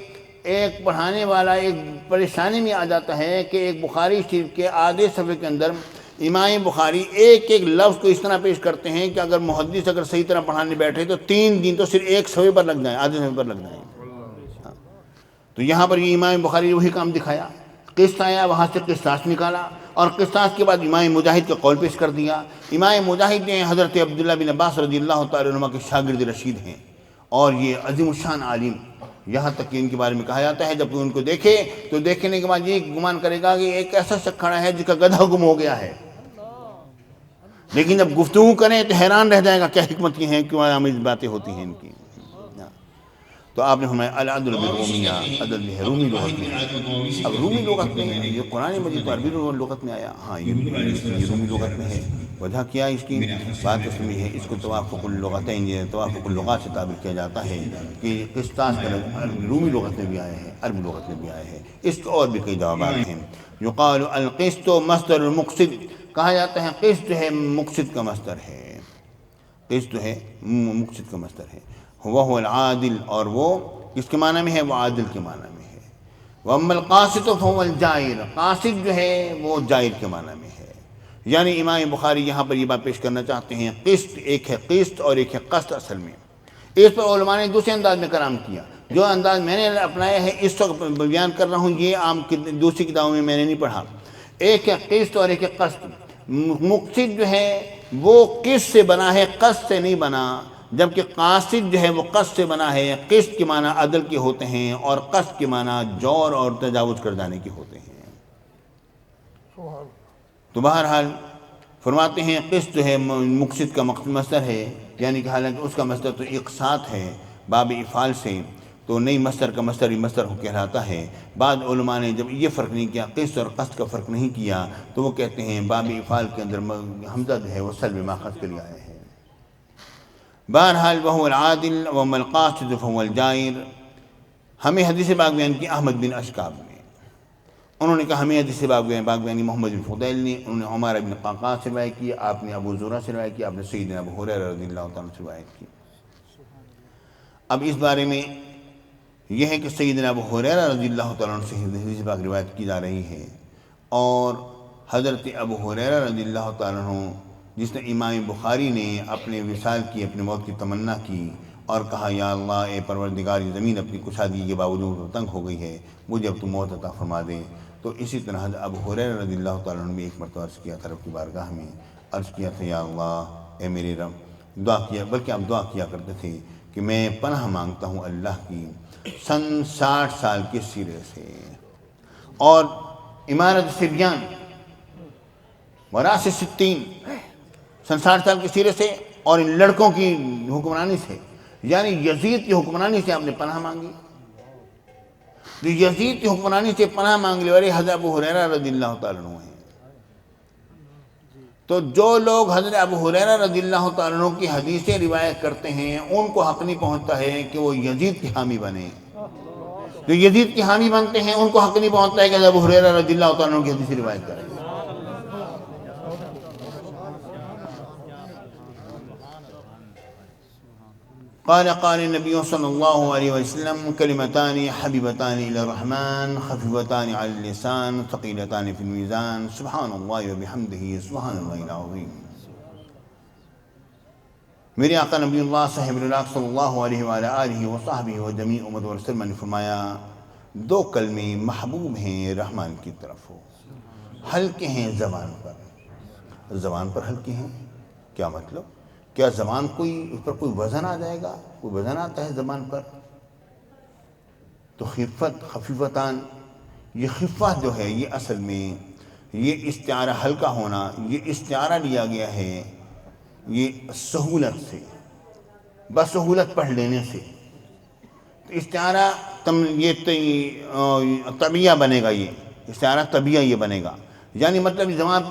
ایک پڑھانے والا ایک پریشانی میں آ جاتا ہے کہ ایک بخاری شریف کے آدھے صفحے کے اندر امام بخاری ایک ایک لفظ کو اس طرح پیش کرتے ہیں کہ اگر محدث اگر صحیح طرح پڑھانے بیٹھے تو 3 دن تو صرف ایک صفحے پر لگ جائیں، آدھے صفحے پر لگ جائیں۔ تو یہاں پر یہ امام بخاری وہی کام دکھایا، قسط آیا وہاں سے قسطاس نکالا، اور قسطاس کے بعد امام مجاہد کا قول پیش کر دیا۔ امام مجاہد نے حضرت عبداللہ بن عباس رضی اللہ تعالی عنہ کے شاگرد رشید ہیں، اور یہ عظیم الشان عالم، یہاں تک کہ ان کے بارے میں کہا جاتا ہے جب کوئی ان کو دیکھے تو دیکھنے کے بعد یہ گمان کرے گا کہ ایک ایسا شخص کھڑا ہے جس کا گدھا گم ہو گیا ہے، لیکن جب گفتگو کریں تو حیران رہ جائے گا کیا حکمت کی ہیں، کیوں آمیز باتیں ہوتی ہیں ان کی۔ تو آپ نے فرمایا العدل بالرومیہ، عدل ہے رومی لغت میں۔ اب رومی لغت میں یہ قرآن مجید تو عربی لغت میں آیا، ہاں یہ رومی لغت میں ہے۔ وجہ کیا اس کی بات اس میں ہے، اس کو توافق اللغتین یا توافق اللغات سے تعبیر کیا جاتا ہے کہ قسطاس کا رومی لغت میں بھی آیا ہے، عربی لغت میں بھی آیا ہے۔ اس کے اور بھی کئی جوابات ہیں۔ یقال القسط مصدر المقسط، کہا جاتا ہے قسط جو ہے مقسط کا مصدر ہے، قسط جو ہے مقسط کا مصدر ہے۔ وہ العادل، اور وہ کس کے معنی میں ہے؟ وہ عادل کے معنی میں ہے۔ وَأَمَّا الْقَاسِطُ فَهُوَ الْجَائِرُ، قاسط جو ہے وہ جائر کے معنی میں ہے۔ یعنی امام بخاری یہاں پر یہ بات پیش کرنا چاہتے ہیں، قسط ایک ہے قسط اور ایک ہے قسط اصل میں۔ اس پر علماء نے دوسرے انداز میں کلام کیا، جو انداز میں نے اپنایا ہے اس وقت بیان کر رہا ہوں، یہ عام دوسری کتابوں میں میں نے نہیں پڑھا۔ ایک ہے قسط اور ایک ہے قسط۔ مقسط جو ہے وہ قسط سے بنا ہے، قسط سے نہیں بنا، جبکہ قاصد جو ہے وہ قسط سے بنا ہے۔ قسط کے معنی عدل کے ہوتے ہیں اور قسط کے معنی جور اور تجاوز کر جانے کے ہوتے ہیں۔ تو بہرحال فرماتے ہیں قسط جو ہے مقسط کا مصدر ہے، یعنی کہ حالانکہ اس کا مصدر تو اقساط ہے باب افعال سے، تو نئی مصدر کا مصدر ہی مصدر کہلاتا ہے۔ بعض علماء نے جب یہ فرق نہیں کیا، قسط اور قسط کا فرق نہیں کیا، تو وہ کہتے ہیں باب افعال کے اندر حمزہ جو ہے وہ سلب ماخذ کے لیے آیا ہے۔ بہرحال وہو العادل وَأَمَّا الْقَاسِطُ فَهُوَ الْجَائِرُ۔ ہمیں حدیث پاک بیان کی احمد بن اشکاب نے، انہوں نے کہا ہمیں حدیث پاک بیانی محمد بن فضیل نے، انہوں نے عمر بن قعقاع سے روایت کی، آپ نے ابو زرہ سے روایت کی، آپ نے سیدنا ابو ہریرہ رضی اللہ تعالیٰ سے روایت کی۔ اب اس بارے میں یہ ہے کہ سیدنا ابو ہریرہ رضی اللہ تعالیٰ عنہ سے حدیث پاک روایت کی جا رہی ہے، اور حضرت ابو ہریرہ رضی اللہ تعالیٰ عنہ جس نے امام بخاری نے اپنے وصال کی، اپنے موت کی تمنا کی اور کہا یا اللہ اے پروردگار یہ زمین اپنی کشادگی کے باوجود تنگ ہو گئی ہے، مجھے اب تو موت عطا فرما دے، تو اسی طرح حضرت ابو ہریرہ رضی اللہ تعالیٰ عنہ نے ایک مرتبہ عرض کیا تھا رب کی بارگاہ میں، عرض کیا تھا یا اللہ اے میرے رب، دعا کیا، بلکہ آپ دعا کیا کرتے تھے کہ میں پناہ مانگتا ہوں اللہ کی 60 سال کے سیرے سے اور امارت سبیان وراث 60 60 سال کے سیرے سے اور ان لڑکوں کی حکمرانی سے، یعنی یزید کی حکمرانی سے آپ نے پناہ مانگی۔ تو یزید کی حکمرانی سے پناہ مانگنے والے حضرت ابو ہریرہ رضی اللہ تعالیٰ عنہ ہیں۔ تو جو لوگ حضرت ابو ہریرہ رضی اللہ تعالیٰ عنہ کی حدیثیں روایت کرتے ہیں ان کو حق نہیں پہنچتا ہے کہ وہ یزید کی حامی بنے، جو یزید کی حامی بنتے ہیں ان کو حق نہیں پہنچتا ہے کہ حضرت ابو ہریرہ رضی اللہ تعالیٰ عنہ کی حدیثیں روایت کریں۔ قال النبي صلى الله عليه وسلم كلمتان حبيبتان إلى الرحمن خفيفتان على اللسان ثقيلتان في الميزان سبحان الله وبحمده سبحان الله العظيم۔ میرے آقا نبی اللہ صاحب اللہ صلی اللہ علیہ وآلہ وصحبہ و جمیع امت وسلم نے فرمایا 2 کلمے محبوب ہیں رحمان کی طرف، ہلکے ہیں زبان پر۔ زبان پر ہلکے ہیں کیا مطلب؟ کیا زبان اس پر کوئی وزن آ جائے گا؟ کوئی وزن آتا ہے زبان پر؟ تو خفیفتان، یہ خفت جو ہے یہ اصل میں یہ استعارہ ہلکا ہونا، یہ استعارہ لیا گیا ہے یہ سہولت سے، بسہولت پڑھ لینے سے۔ تو استعارہ یہ طبیعہ بنے گا، یہ استعارہ طبیعہ یہ بنے گا، یعنی مطلب زبان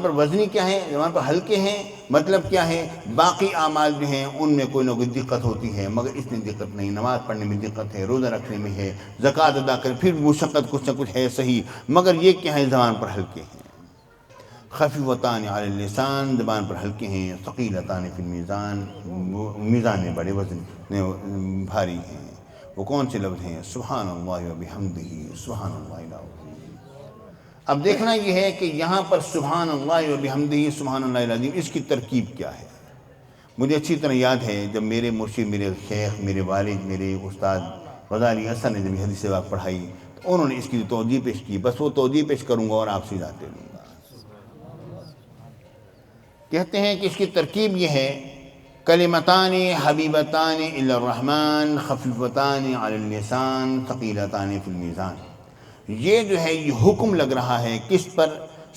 پر وزنی کیا ہے، زبان پر ہلکے ہیں، مطلب کیا ہے باقی اعمال جو ہیں ان میں کوئی نہ کوئی دقت ہوتی ہے مگر اس میں دقت نہیں، نماز پڑھنے میں دقت ہے، روزہ رکھنے میں ہے، زکوٰۃ ادا کرنے پھر مشقت کچھ نہ کچھ ہے صحیح، مگر یہ کیا ہے زبان پر ہلکے ہیں۔ خفیفتان علی اللسان، زبان پر ہلکے ہیں، ثقیلتان فی المیزان، میزان میں بڑے وزن بھاری ہیں۔ وہ کون سے لفظ ہیں؟ سبحان اللہ و بحمدہ سبحان اللہ العظیم۔ اب دیکھنا یہ ہے کہ یہاں پر سبحان اللہ و بحمدہ سبحان اللہ العظیم، اس کی ترکیب کیا ہے؟ مجھے اچھی طرح یاد ہے جب میرے مرشد، میرے شیخ، میرے والد، میرے استاد غزالی حسن نے جب یہ حدیث پاک پڑھائی تو انہوں نے اس کی توجیہ پیش کی، بس وہ توجیہ پیش کروں گا اور آپ سے یاد دے دوں گا۔ کہتے ہیں کہ اس کی ترکیب یہ ہے، کلمتان حبیبتان الی الرحمن خفیفتان علی اللسان ثقیلتان فی المیزان۔ یہ جو ہے یہ حکم لگ رہا ہے کس پر؟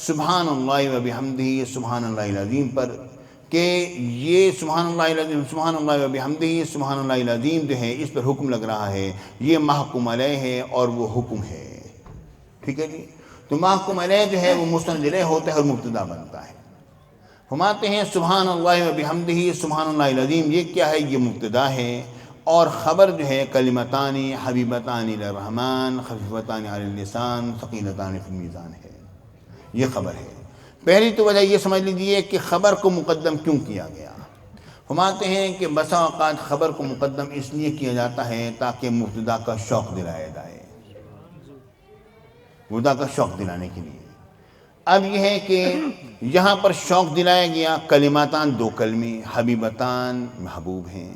سبحان اللہ و بحمدہ سبحان اللہ العظیم پر، کہ یہ سبحان اللہ العظیم، سبحان اللہ و بحمدہ سبحان اللہ العظیم جو ہے اس پر حکم لگ رہا ہے، یہ محکوم علیہ ہے اور وہ حکم ہے۔ ٹھیک ہے جی؟ تو محکوم علیہ جو ہے وہ مستند الیہ ہوتا ہے اور مبتدا بنتا ہے۔ فرماتے ہیں سبحان اللہ و بحمدہ سبحان اللہ العظیم، یہ کیا ہے؟ یہ مبتدا ہے، اور خبر جو ہے کلمتان حبیبتان الی الرحمن خفیفتان علی اللسان ثقیلتان فی المیزان ہے، یہ خبر ہے۔ پہلی تو وجہ یہ سمجھ لیجیے کہ خبر کو مقدم کیوں کیا گیا۔ فرماتے ہیں کہ بسا اوقات خبر کو مقدم اس لیے کیا جاتا ہے تاکہ مبتدا کا شوق دلایا جائے، مبتدا کا شوق دلانے کے لیے۔ اب یہ ہے کہ یہاں پر شوق دلایا گیا، کلماتان دو کلمے، حبیبتان محبوب ہیں۔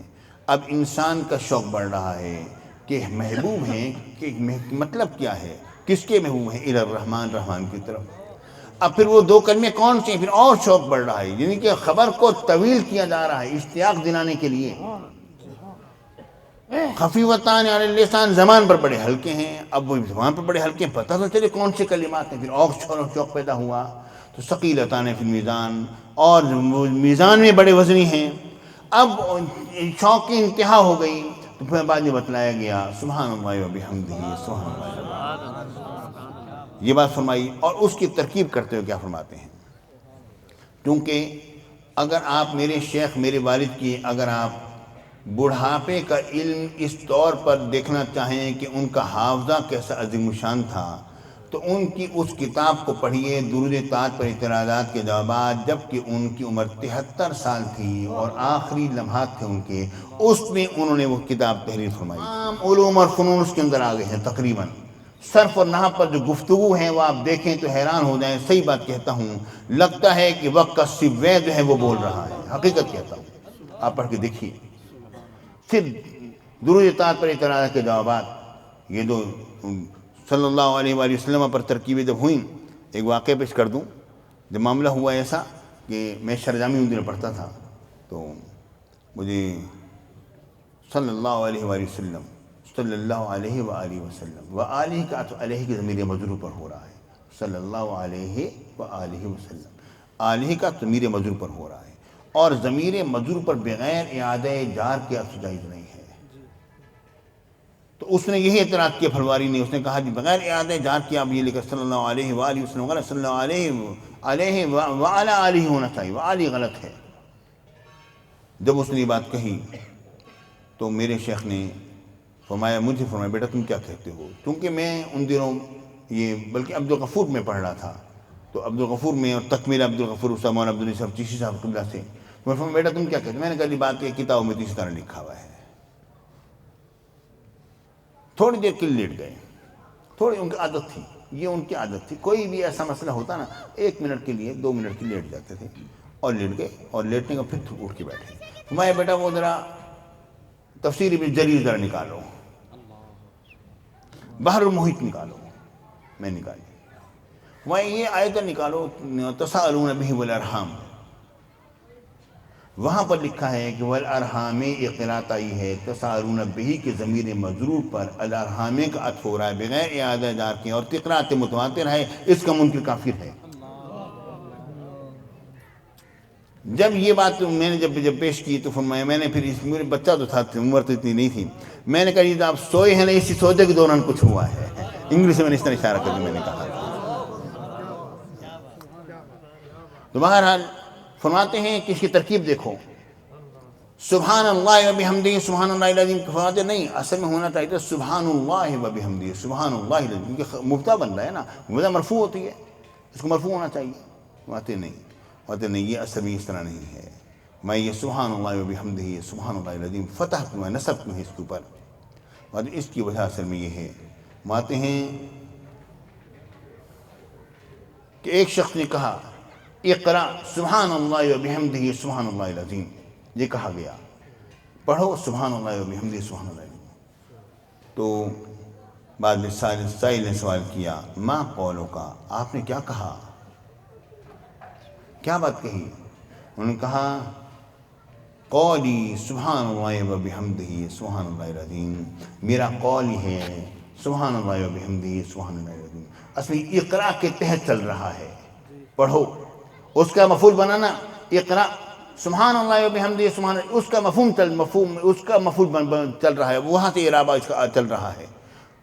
اب انسان کا شوق بڑھ رہا ہے کہ محبوب ہیں، کہ مطلب کیا ہے؟ کس کے محبوب ہیں؟ الی الرحمن، رحمان کی طرف۔ اب پھر وہ دو کلمے کون سے ہیں؟ پھر اور شوق بڑھ رہا ہے، یعنی کہ خبر کو طویل کیا جا رہا ہے اشتیاق دلانے کے لیے۔ خفیفتان علی اللسان، زبان پر بڑے ہلکے ہیں۔ اب وہ زبان پر بڑے ہلکے ہیں، پتہ تو چلے کون سے کلمات ہیں، پھر اور شوق پیدا ہوا۔ تو ثقیلتان فی المیزان، اور میزان میں بڑے وزنی ہیں۔ اب شوق کی انتہا ہو گئی تو پھر بعد میں بتلایا گیا سبحان اللہ و بحمدہ سبحان اللہ۔ یہ بات فرمائی، اور اس کی ترکیب کرتے ہوئے کیا فرماتے ہیں؟ کیونکہ اگر آپ میرے شیخ، میرے والد کی اگر آپ بڑھاپے کا علم اس طور پر دیکھنا چاہیں کہ ان کا حافظہ کیسا عظیم الشان تھا، تو ان کی اس کتاب کو پڑھیے، درود طاعت پر اعتراضات کے جوابات، جب کہ ان کی عمر 73 سال تھی اور آخری لمحات تھے ان کے، اس میں انہوں نے وہ کتاب تحریر فرمائی۔ تمام علوم اور فنون اس کے اندر آ گئے ہیں تقریباً۔ صرف اور نحو پر جو گفتگو ہیں وہ آپ دیکھیں تو حیران ہو جائیں۔ صحیح بات کہتا ہوں، لگتا ہے کہ وقت کا سوے جو ہے وہ بول رہا ہے، حقیقت کہتا ہوں، آپ پڑھ کے دیکھیے۔ پھر درود طاعت پر اعتراضات کے جوابات، یہ جو صلی اللہ علیہ وآلہ وسلم پر ترکیبیں جب ہوئیں، ایک واقعہ پیش کر دوں۔ جب معاملہ ہوا ایسا کہ میں شرجامی ان دنوں پڑھتا تھا، تو مجھے صلی اللہ علیہ وآلہ وسلم، صلی اللہ علیہ وآلہ وسلم، وآلہ کا تو علیہ کی ضمیر مجرور پر ہو رہا ہے، صلی اللہ علیہ وآلہ وسلم، آلہ کا ضمیر مجرور پر ہو رہا ہے، اور ضمیر مجرور پر بغیر اعادہ جار کے عطف جائز نہیں ہے۔ تو اس نے یہی اعتراض کیا پھلواری نے، اس نے کہا کہ بغیر اعادہ جار کے آپ یہ لکھا صلی اللہ علیہ وآلہ وسلم، غلط، صلی اللہ علیہ وعلی آلہ ہونا چاہیے، وآلہ غلط ہے۔ جب اس نے یہ بات کہی تو میرے شیخ نے فرمایا، مجھے فرمایا بیٹا تم کیا کہتے ہو؟ کیونکہ میں ان دنوں یہ بلکہ عبدالغفور میں پڑھ رہا تھا، تو عبدالغفور میں اور تکمیل عبدالغفور استاد مولانا عبدالعزیز صاحب چشتی صاحب قبلہ سے، میں فرمایا بیٹا تم کیا کہتے ہو؟ میں نے کہا یہ بات یہ کتابوں میں اسی طرح لکھا ہوا ہے۔ تھوڑی دیر کے لیے لیٹ گئے، تھوڑی ان کی عادت تھی، یہ ان کی عادت تھی، کوئی بھی ایسا مسئلہ ہوتا نا 1 منٹ کے لیے 2 منٹ کے لیے لیٹ جاتے تھے، اور لیٹ گئے، اور لیٹنے کا پھر اٹھ کے بیٹھے۔ فرمایا بیٹا وہ ذرا تفسیر ابن جریر ذرا نکالو، بحر المحیط نکالو، میں نکالی۔ وہاں یہ آیت نکالو، تساءلون بہ والارحام، وہاں پر لکھا ہے کہ والارحام، ایک قرات آئی ہے تساءلون بہ کے ضمیر مجرور پر الارحام کا عطف ہو رہا ہے بغیر اعادہ جار کے، اور قرات متواتر ہے، اس کا منکر کافر ہے۔ جب یہ بات میں نے جب پیش کی تو فرمایا، میں نے پھر میرے بچہ تو تھا، عمر تو اتنی نہیں تھی، میں نے کہا یہ آپ سوئے ہیں نا، اسی سوچے کے دوران کچھ ہوا ہے، انگلش میں نے اس طرح اشارہ کر کے میں نے کہا۔ تو بہرحال فرماتے ہیں کہ اس کی ترکیب دیکھو، سبحان اللہ و بحمدہ سبحان اللہ العظیم، فرماتے نہیں، اصل میں ہونا چاہیے سبحان اللہ و بحمدہ سبحان اللہ العظیم، کیونکہ مبتدا بن رہا ہے نا، مبتدا مرفوع ہوتی ہے، اس کو مرفوع ہونا چاہیے، فرماتے نہیں، یہ اصل میں اس طرح نہیں ہے۔ میں یہ سبحان اللہ و بحمدہ سبحان اللہ العظیم فتح کیوں ہے، نصب کیوں ہے اس کے اوپر؟ اور اس کی وجہ اصل میں یہ ہے، ماتے ہیں کہ ایک شخص نے کہا اقرا سبحان اللہ و بحمدہ سبحان اللہ العظیم، یہ کہا گیا پڑھو سبحان اللہ و بحمدہ سبحان اللہ العظیم۔ تو بعد میں سائل نے سوال کیا ما قولک، آپ نے کیا کہا، کیا بات کہی؟ انہوں نے کہا قولی سبحان اللہ و بحمدہ سبحان اللہ العظیم، میرا قول ہے سبحان اللہ و بحمدہ سبحان اللہ العظیم۔ اصل اقرا کے تحت چل رہا ہے، پڑھو، اس کا مفعول بنانا اقرا سبحان اللہ و بحمدہ سبحان اللہ، اس کا اس کا مفعول چل رہا ہے، وہاں سے اعراب اس کا چل رہا ہے۔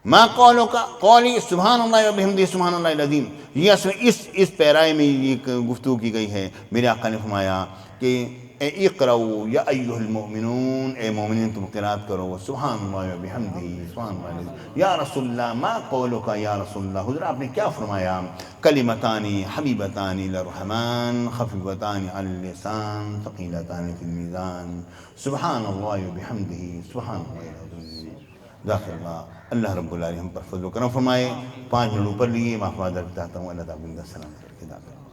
ما قولک، قولی سبحان اللہ و بحمدہ سبحان اللہ العظیم، یہ اصل اس پیرائے میں یہ گفتگو کی گئی ہے۔ میرے آقا نے فرمایا کہ اقرؤ یا ایھا المؤمنون، اے مومنین تم قرات کرو سبحان اللہ و بحمدہ سبحان اللہ العظیم۔ یا رسول اللہ ما قولک یا رسول اللہ، حضور آپ نے کیا فرمایا؟ کلمتان حبیبتان الی الرحمن خفیفتان علی اللسان ثقیلتان فی المیزان، سبحان اللہ و بحمدہ سبحان اللہ العظیم۔ داخل اللہ، اللہ رب العالمین ہم پر فضل و کرم فرمائے۔ 5 منٹ اوپر لیے، معاف معذرت چاہتا ہوں، اللہ تعالیٰ السلام علیکم۔